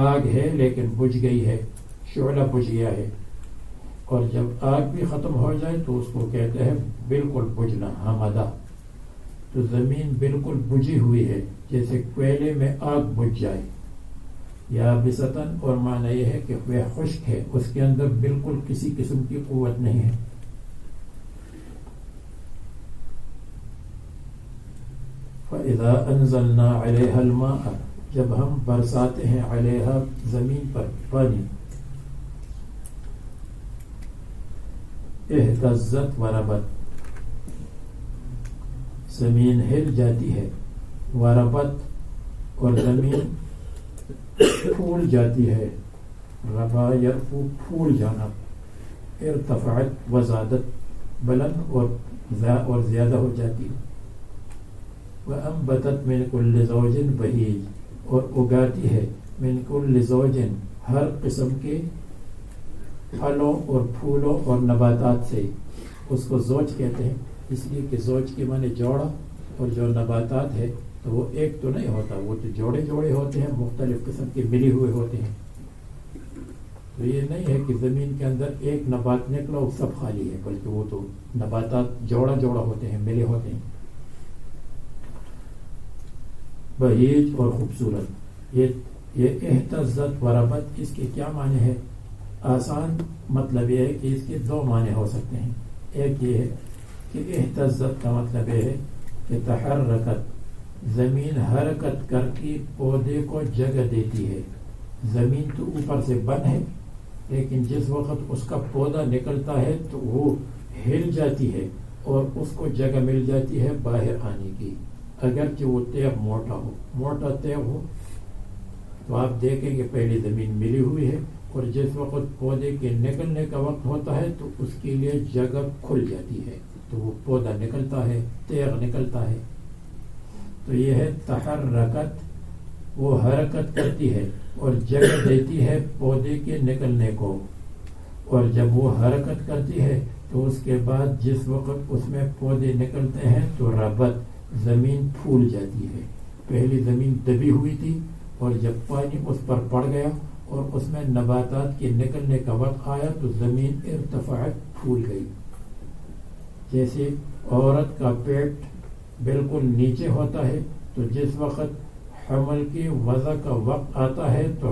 آگ ہے لیکن بجھ گئی ہے، شعلہ بجھ گیا ہے، اور جب آگ بھی ختم ہو جائے تو اس کو کہتے ہیں بالکل بجھنا، حمدہ. تو زمین بالکل بجھی ہوئی ہے جیسے کوئلے میں آگ بجھ جائے. یا بسطن، اور معنی یہ ہے کہ وہ خشک ہے، اس کے اندر بالکل کسی قسم کی قوت نہیں ہے. فَإِذَا أَنزَلْنَا عَلَيْهَا الْمَاءَ، جب ہم برساتے ہیں علیہا زمین پر پانی، اہتزت وربت، زمین ہل جاتی ہے، وربت، اور زمین پھول جاتی ہے، ربا یرفو پھول جانا، ارتفعت وزادت بلند اور زیادہ ہو جاتی ہے. وَأَنبَتَتْ مِنْ كُلِّ زَوْجٍ بَهِيجٍ، اور اگاتی ہے من کل زوج، ہر قسم کے پھلوں اور پھولوں اور نباتات سے. اس کو زوج کہتے ہیں اس لیے کہ زوج کے معنی جوڑا، اور جو نباتات ہے تو وہ ایک تو نہیں ہوتا، وہ تو جوڑے جوڑے ہوتے ہیں، مختلف قسم کے ملے ہوئے ہوتے ہیں. تو یہ نہیں ہے کہ زمین کے اندر ایک نبات نکلا وہ سب خالی ہے، بلکہ وہ تو نباتات جوڑا جوڑا ہوتے ہیں، ملے ہوتے ہیں. بہیج اور خوبصورت، یہ اہتزت وربت، اس کے کیا معنی ہے؟ آسان مطلب یہ ہے کہ اس کے دو معنی ہو سکتے ہیں. ایک یہ ہے کہ اہتزت کا مطلب یہ ہے کہ تحرکت، زمین حرکت کر کے پودے کو جگہ دیتی ہے. زمین تو اوپر سے بند ہے، لیکن جس وقت اس کا پودا نکلتا ہے تو وہ ہل جاتی ہے اور اس کو جگہ مل جاتی ہے باہر آنے کی. اگرچہ وہ تیغ موٹا تیغ ہو تو آپ دیکھیں کہ پہلی زمین ملی ہوئی ہے، اور جس وقت پودے کے نکلنے کا وقت ہوتا ہے تو اس کے لیے جگہ کھل جاتی ہے، تو وہ پودا نکلتا ہے، تیغ نکلتا ہے. تو یہ ہے تحرکت، وہ حرکت کرتی ہے اور جگہ دیتی ہے پودے کے نکلنے کو. اور جب وہ حرکت کرتی ہے تو اس کے بعد جس وقت اس میں پودے نکلتے ہیں تو ربت، زمین پھول جاتی ہے. پہلی زمین دبی ہوئی تھی، اور جب پانی اس پر پڑ گیا اور اس میں نباتات کے نکلنے کا وقت آیا تو زمین ارتفعت، پھول گئی. جیسے عورت کا پیٹ بالکل نیچے ہوتا ہے تو جس وقت حمل کی وضع کا وقت آتا ہے تو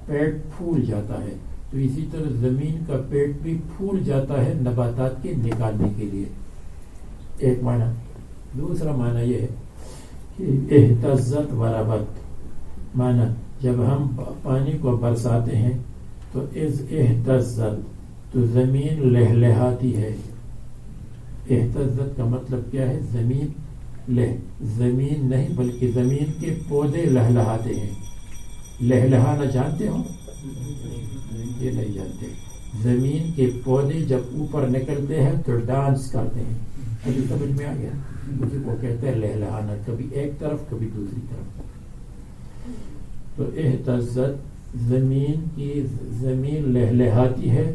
پیٹ پھول جاتا ہے، تو اسی طرح زمین کا پیٹ بھی پھول جاتا ہے نباتات کے نکالنے کے لیے، ایک معنی۔ دوسرا معنی یہ ہے کہ اہتزت وربت، معنی جب ہم پانی کو برساتے ہیں تو از اہتزت، تو زمین لہلہاتی ہے۔ اہتزت کا مطلب کیا ہے؟ زمین نہیں بلکہ زمین کے پودے لہلہاتے ہیں۔ لہلہانا جانتے ہو؟ یہ نہیں جانتے۔ زمین کے پودے جب اوپر نکلتے ہیں تو ڈانس کرتے ہیں۔ ابھی سمجھ میں آ گیا؟ اسی کو کہتے ہیں لہلہانا، کبھی ایک طرف کبھی دوسری طرف۔ تو اہتزت زمین لہلہاتی ہے،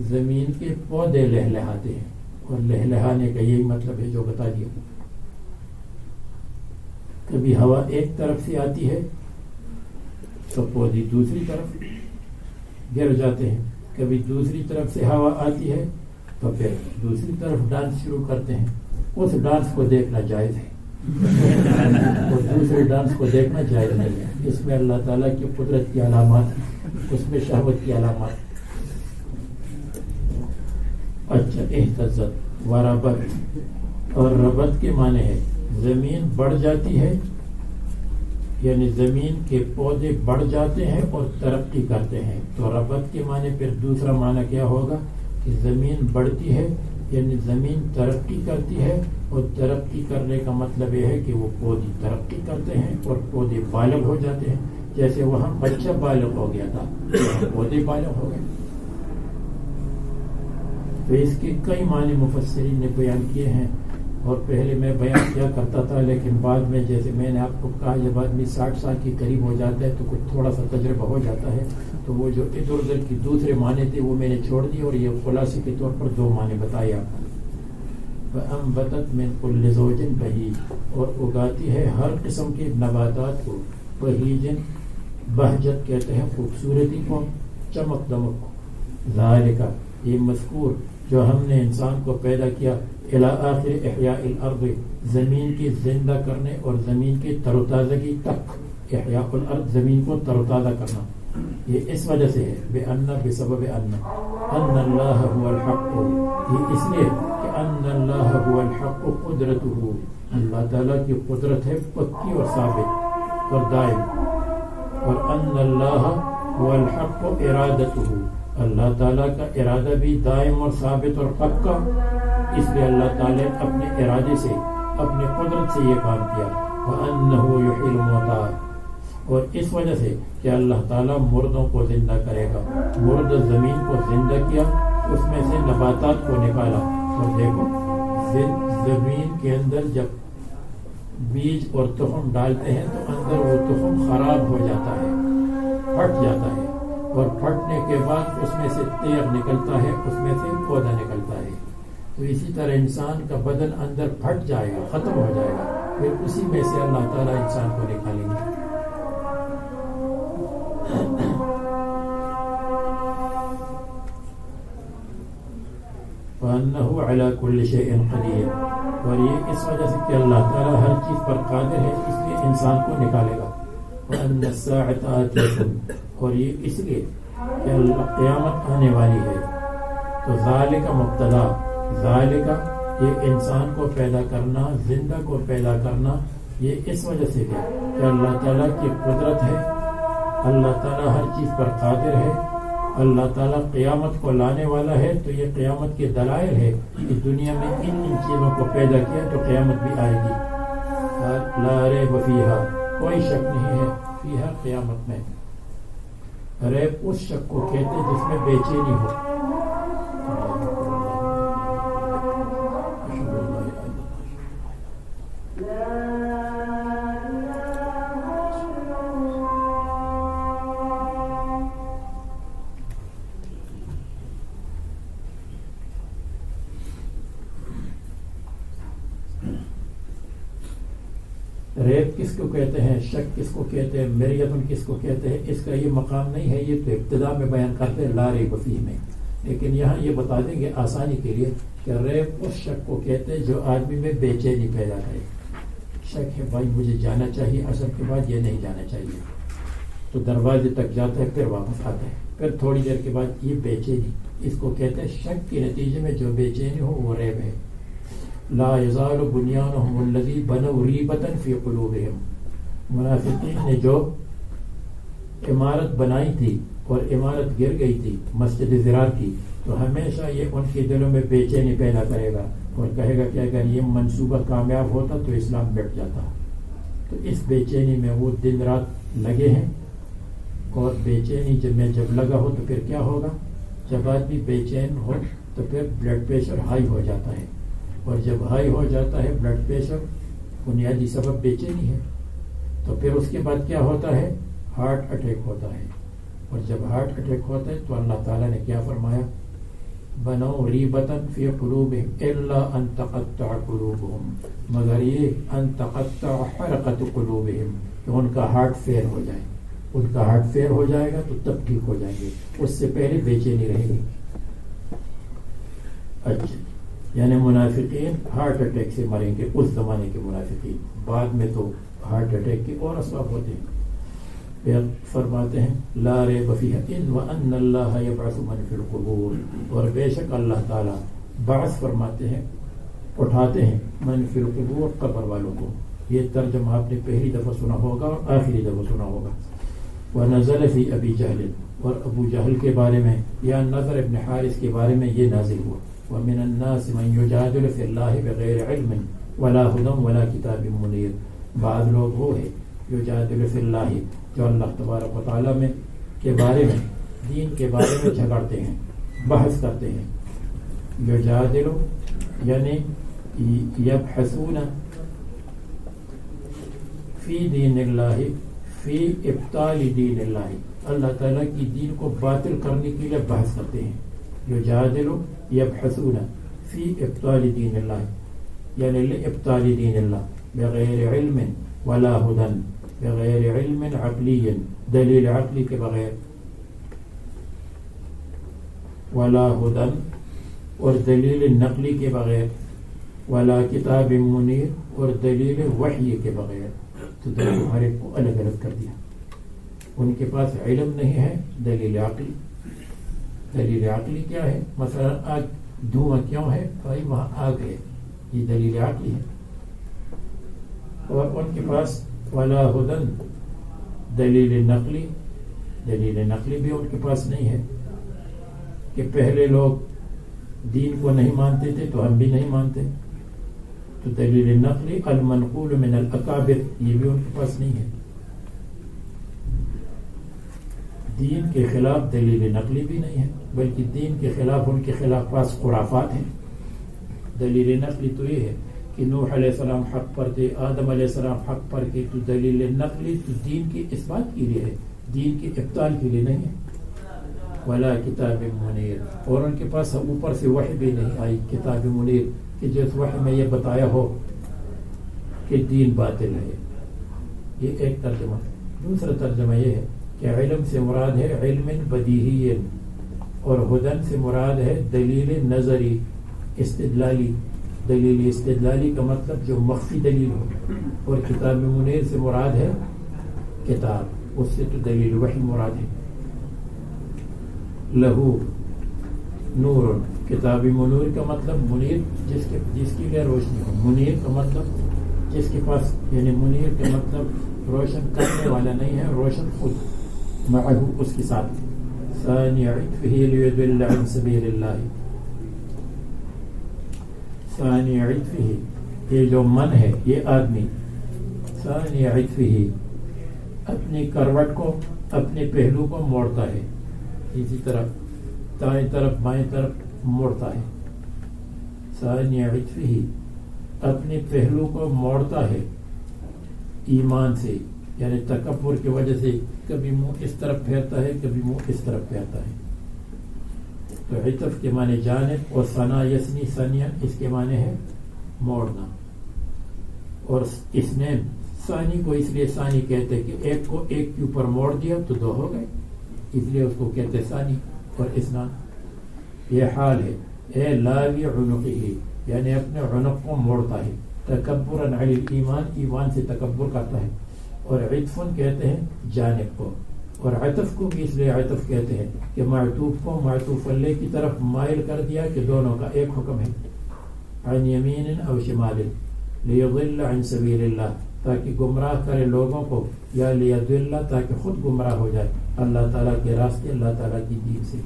زمین کے پودے لہلہاتے ہیں، اور لہلہانے کا یہی مطلب ہے جو بتا دیا۔ کبھی ہوا ایک طرف سے آتی ہے تو پودے دوسری طرف گر جاتے ہیں، کبھی دوسری طرف سے ہوا آتی ہے تو پھر دوسری طرف ڈانس شروع کرتے ہیں۔ اس ڈانس کو دیکھنا جائز ہے اور دوسرے ڈانس کو دیکھنا جائز نہیں ہے۔ اس میں اللہ تعالیٰ کی قدرت کی علامات ہیں، اس میں شہوت کی علامات۔ اچھا، اہتزت وربت، اور ربت کے معنی ہے زمین بڑھ جاتی ہے، یعنی زمین کے پودے بڑھ جاتے ہیں اور ترقی کرتے ہیں۔ تو ربت کے معنی پھر دوسرا معنی کیا ہوگا کہ زمین بڑھتی ہے، یعنی زمین ترقی کرتی ہے، اور ترقی کرنے کا مطلب یہ ہے کہ وہ پودے ترقی کرتے ہیں اور پودے بالغ ہو جاتے ہیں۔ جیسے وہاں بچہ بالغ ہو گیا تھا، پودے بالغ ہو گئے۔ تو اس کے کئی معنی مفسرین نے بیان کیے ہیں، اور پہلے میں بیان کیا کرتا تھا، لیکن بعد میں جیسے میں نے آپ کو کہا جب آدمی 60 سال کے قریب ہو جاتا ہے تو کچھ تھوڑا سا تجربہ ہو جاتا ہے، تو وہ جو ادھر ادھر کی دوسرے معنی تھے وہ میں نے چھوڑ دی، اور یہ خلاصے کے طور پر 2 معنی بتایا۔ وَأَنبَتَتْ مِنْ كُلِّ زَوْجٍ بَهِيجٍ، اور اگاتی ہے ہر قسم کے نباتات کو، بہیجن بہجت کہتے ہیں خوبصورتی کو، چمک دمک کو۔ ذالکہ، یہ مذکور جو ہم نے انسان کو پیدا کیا، الی آخر احیاء الارض، زمین کی زندہ کرنے اور زمین کی تر و تازگی تک۔ احیاء الارض، زمین کو تر و تازہ کرنا، یہ اس وجہ سے ہے، بسبب ان اللہ هو الحق، یہ اس لیے کہ ان اللہ هو الحق قدرتہ، اللہ تعالیٰ کی قدرت ہے پکی اور ثابت اور دائم، اور ان اللہ هو الحق ارادتہ، اللہ تعالیٰ کا ارادہ بھی دائم اور ثابت اور پکا، اس لیے اللہ تعالیٰ اپنے ارادے سے، اپنے قدرت سے یہ کام کیا۔ وَأَنَّهُ يُحْيِي الْمَوْتَىٰ، اور اس وجہ سے کہ اللہ تعالیٰ مردوں کو زندہ کرے گا۔ مرد زمین کو زندہ کیا، اس میں سے نباتات کو نکالا، اور دیکھو زمین کے اندر جب بیج اور تخم ڈالتے ہیں تو اندر وہ تخم خراب ہو جاتا ہے، پھٹ جاتا ہے، اور پھٹنے کے بعد اس میں سے تیغ نکلتا ہے، اس میں سے پودا نکلتا ہے۔ تو اسی طرح انسان کا بدن اندر پھٹ جائے گا، ختم ہو جائے گا، پھر اسی میں سے اللہ تعالیٰ انسان کو نکالیں گے۔ وَأَنَّهُ عَلَى كُلِّ شَيْءٍ قَدِيرٌ، اور یہ اس وجہ سے کہ اللہ تعالیٰ ہر چیز پر قادر ہے، اس لیے انسان کو نکالے گا۔ وَأَنَّ السَّاعَةَ آتِيَةٌ، اور یہ اس لیے کہ قیامت آنے والی ہے۔ تو ذالک مبتدا، ذالک یہ انسان کو پیدا کرنا، زندہ کو پیدا کرنا، یہ اس وجہ سے ہے کہ اللہ تعالیٰ کی قدرت ہے، اللہ تعالیٰ ہر چیز پر قادر ہے، اللہ تعالیٰ قیامت کو لانے والا ہے۔ تو یہ قیامت کے دلائل ہے کہ دنیا میں ان چیزوں کو پیدا کیا تو قیامت بھی آئے گی۔ لا ریب فیہا، کوئی شک نہیں ہے، فیہا قیامت میں۔ ریب اس شک کو کہتے جس میں بے چینی ہو۔ ریب کس کو کہتے ہیں، شک کس کو کہتے ہیں، مریتن کس کو کہتے ہیں، اس کا یہ مقام نہیں ہے، یہ تو ابتدا میں بیان کرتے ہیں لا ریب فیہ میں، لیکن یہاں یہ بتا دیں گے آسانی کے لیے کہ ریب اس شک کو کہتے ہیں جو آدمی میں بے چینی پیدا کرے۔ شک ہے بھائی مجھے جانا چاہیے، عصر کے بعد یہ نہیں جانا چاہیے، تو دروازے تک جاتا ہے پھر واپس آتا ہے۔ پھر تھوڑی دیر کے بعد یہ بے چینی، اس کو کہتے ہیں شک کے نتیجے میں جو بے چینی ہو وہ ریب ہے. لا یزال بنیانہم الذی بنوا ریبۃ فی قلوبہم، منافقین نے جو عمارت بنائی تھی اور عمارت گر گئی تھی مسجد ضرار کی، تو ہمیشہ یہ ان کے دلوں میں بے چینی پیدا کرے گا اور کہے گا کہ اگر یہ منصوبہ کامیاب ہوتا تو اسلام مٹ جاتا. تو اس بے چینی میں وہ دن رات لگے ہیں. اور بے چینی جب لگا ہو تو پھر کیا ہوگا؟ جب آدمی بے چین ہو تو پھر بلڈ پریشر ہائی ہو جاتا ہے، اور جب ہائی ہو جاتا ہے بلڈ پریشر، بنیادی سبب بے چینی ہے. تو پھر اس کے بعد کیا ہوتا ہے؟ ہارٹ اٹیک ہوتا ہے. اور جب ہارٹ اٹیک ہوتا ہے تو اللہ تعالیٰ نے کیا فرمایا؟ بنوا ریبۃ فی قلوبہم الا ان تقطع قلوبہم، مگر یہ ان تقطع حرقۃ قلوبہم، کہ ان کا ہارٹ فیل ہو جائے. ان کا ہارٹ فیل ہو جائے گا تو تب ٹھیک ہو جائیں گے، اس سے پہلے بے چینی رہے گی. اچھا، یعنی منافقین ہارٹ اٹیک سے مریں گے اس زمانے کے منافقین. بعد میں تو ہارٹ اٹیک کے اور اسباب ہوتے ہیں. پھر فرماتے ہیں لا ریب فیہ ان وان اللہ یبعث من فی القبور، اور بے شک اللہ تعالیٰ بعث فرماتے ہیں، اٹھاتے ہیں من فی القبور، قبر والوں کو. یہ ترجمہ آپ نے پہلی دفعہ سنا ہوگا اور آخری دفعہ سنا ہوگا. ونزل فی ابی جہل، اور ابو جہل کے بارے میں یا نضر ابن حارث کے بارے میں یہ نازل ہوا. ومن الناس من یجادل فی اللہ بغیر علم ولا ہدی ولا کتاب منیر، بعض لوگ وہ ہے یجادل فی اللہ جو اللہ تبارک و تعالیٰ میں کے بارے میں، دین کے بارے میں جھگڑتے ہیں، بحث کرتے ہیں. یجادل یعنی یبحثون فی دین اللہ، فی ابطال دین اللہ، اللہ تعالیٰ کی دین کو باطل کرنے کے لیے بحث کرتے ہیں. یجادل یبحثون فی ابطال دین اللہ یعنی لابطال دین اللہ بغیر علم ولا ہدی، بغیر علم عقلی، دلیل عقلی کے بغیر، ولا ہدی اور دلیل نقلی کے بغیر، ولا کتاب منیر اور دلیل وحی کے بغیر. تو دونوں ہر ایک کو الگ الگ کر دیا. ان کے پاس علم نہیں ہے، دلیل عقلی. دلیل عقلی کیا ہے؟ مثلا آگ دھواں کیوں ہے؟ بھائی وہاں آگ ہے، یہ دلیل عقلی ہے. اور ان کے پاس ولا ہدن دلیل نقلی، دلیل نقلی بھی ان کے پاس نہیں ہے کہ پہلے لوگ دین کو نہیں مانتے تھے تو ہم بھی نہیں مانتے. تو دلیل نقلی المنقول من الاکابر یہ بھی ان کے پاس نہیں ہے. دین کے خلاف دلیل نقلی بھی نہیں ہے، بلکہ دین کے خلاف ان کے خلاف پاس خرافات ہیں. دلیل نقلی تو یہ ہے کہ نوح علیہ السلام حق پر تھے، آدم علیہ السلام حق پر تھے. تو دلیل نقلی تو دین کی اثبات کے لیے ہے، دین کی ابطال کے لیے نہیں ہے. ولا کتاب منیر، اور ان کے پاس اوپر سے وحی بھی نہیں آئی کتاب منیر کہ جس وحی میں یہ بتایا ہو کہ دین باطل ہے. یہ ایک ترجمہ. دوسرا ترجمہ یہ ہے کہ علم سے مراد ہے علم بدیہی، اور ہدن سے مراد ہے دلیل نظری استدلالی. دلیل استدلالی کا مطلب جو مخفی دلیل ہو. اور کتاب منیر سے مراد ہے کتاب، اس سے تو دلیل وحی مراد ہے. لہو نور، کتاب منیر کا مطلب منیر جس کی لیے روشنی ہو. منیر کا مطلب جس کے پاس، یعنی منیر کا مطلب روشن کرنے والا نہیں ہے، روشن خود معہو اس کے ساتھ. ثانی عطفہ لیضل عن سبیل اللہ، ثانی عطفہ یہ جو من ہے یہ آدمی، ثانی عطفہ اپنی کروٹ کو، اپنے پہلو کو موڑتا ہے، اسی طرح دائیں طرف بائیں طرف موڑتا ہے. ثانی عطفہ اپنے پہلو کو موڑتا ہے ایمان سے، یعنی تکبر کی وجہ سے کبھی منہ اس طرف پھیرتا ہے، کبھی منہ اس طرف پھیرتا ہے. تو عطف کے معنی جانب، اور ثنا یسنی ثنیا اس کے معنی ہے موڑنا. اور اس نے ثانی کو اس لیے ثانی کہتے کہ ایک کو ایک کے اوپر موڑ دیا تو دو ہو گئے، اس لیے اس کو کہتے ثانی. اور اسنان یہ حال ہے، اے لاوی عنقہ یعنی اپنے عنق کو موڑتا ہے، تکبرا علی الایمان ایمان سے تکبر کرتا ہے. اور عطفن کہتے ہیں جانب کو، اور عطف کو بھی اس لیے عطف کہتے ہیں کہ معطوف کو معطوف علیہ کی طرف مائل کر دیا کہ دونوں کا ایک حکم ہے، عن یمین او شمال، لیضل عن سبیل اللہ، تاکہ گمراہ کرے لوگوں کو، یا لیضل تاکہ خود گمراہ ہو جائے اللہ تعالیٰ کے راستے، اللہ تعالیٰ کی دین سے۔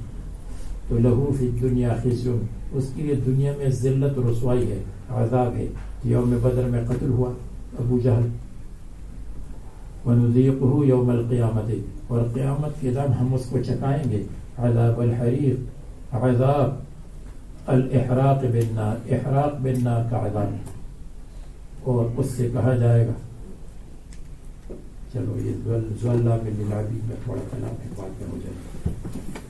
تو لہو فی الدنیا خزی، اس کے لیے دنیا میں ذلت و رسوائی ہے، عذاب ہے۔ یوم بدر میں قتل ہوا ابو جہل۔ ونذیقہ یوم القیامت، اور قیامت کے دن ہم اس کو چکائیں گے عذاب الحریق، عذاب الاحراق بالنار، احراق بالنار کا عذاب، اور اس سے کہا جائے گا چلو یہ ذواللہ من العبید میں تھوڑا کلام ہے، بات میں ہو جائے گا۔